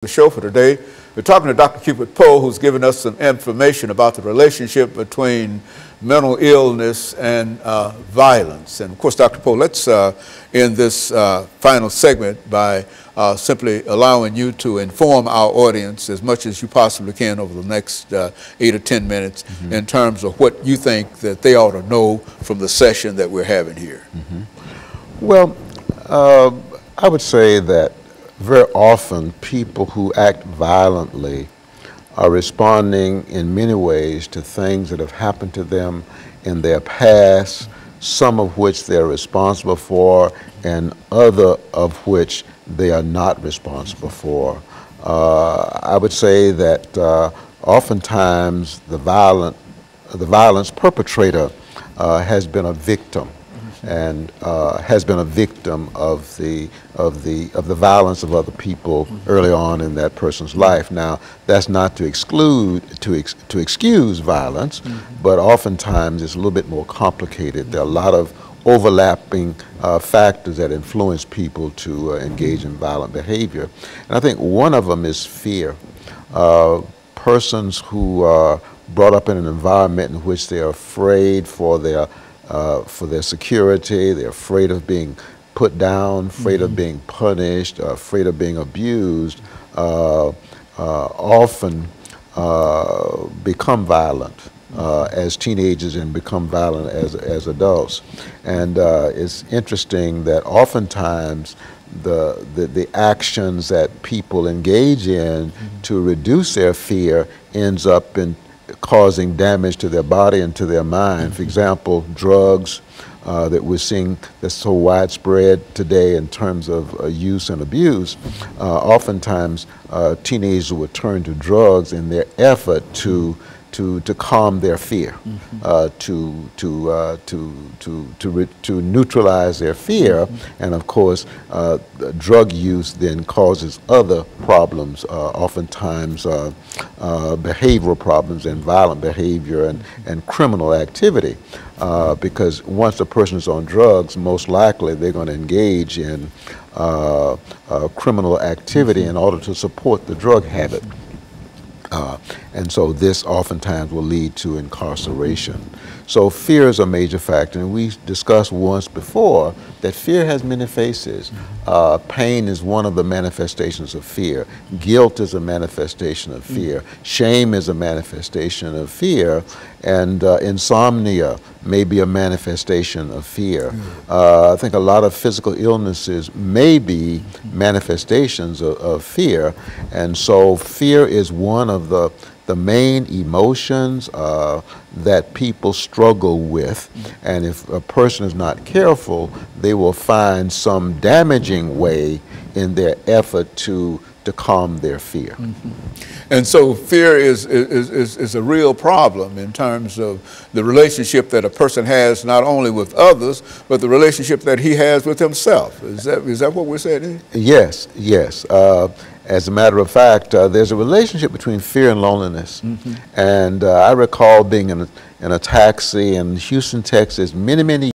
The show for today. We're talking to Dr. Cupid Poe, who's given us some information about the relationship between mental illness and violence. And of course, Dr. Poe, let's end this final segment by simply allowing you to inform our audience as much as you possibly can over the next 8 or 10 minutes in terms of what you think that they ought to know from the session that we're having here. Well, I would say that very often people who act violently are responding in many ways to things that have happened to them in their past, some of which they're responsible for and other of which they are not responsible for. I would say that oftentimes the violence perpetrator has been a victim and has been a victim of the violence of other people early on in that person's life. Now, that's not to excuse violence, but oftentimes it's a little bit more complicated. There are a lot of overlapping factors that influence people to engage in violent behavior, and I think one of them is fear. Persons who are brought up in an environment in which they are afraid for their security, they're afraid of being put down, afraid of being punished, afraid of being abused, often become violent as teenagers and become violent as adults. And it's interesting that oftentimes the actions that people engage in to reduce their fear ends up in causing damage to their body and to their mind. For example, drugs that we're seeing that's so widespread today in terms of use and abuse. Oftentimes, teenagers will turn to drugs in their effort to calm their fear, to neutralize their fear, and of course, drug use then causes other problems, oftentimes behavioral problems and violent behavior and criminal activity, because once a person is on drugs, most likely they're going to engage in criminal activity in order to support the drug habit. And so this oftentimes will lead to incarceration. So fear is a major factor, and we discussed once before that fear has many faces. Pain is one of the manifestations of fear. Guilt is a manifestation of fear. Shame is a manifestation of fear, and insomnia may be a manifestation of fear. I think a lot of physical illnesses may be manifestations of fear, and so fear is one of the main emotions that people struggle with, and if a person is not careful, they will find some damaging way in their effort to calm their fear. And so fear is a real problem in terms of the relationship that a person has not only with others, but the relationship that he has with himself. Is that what we're saying? Yes, yes. As a matter of fact, there's a relationship between fear and loneliness. And I recall being in a taxi in Houston, Texas, many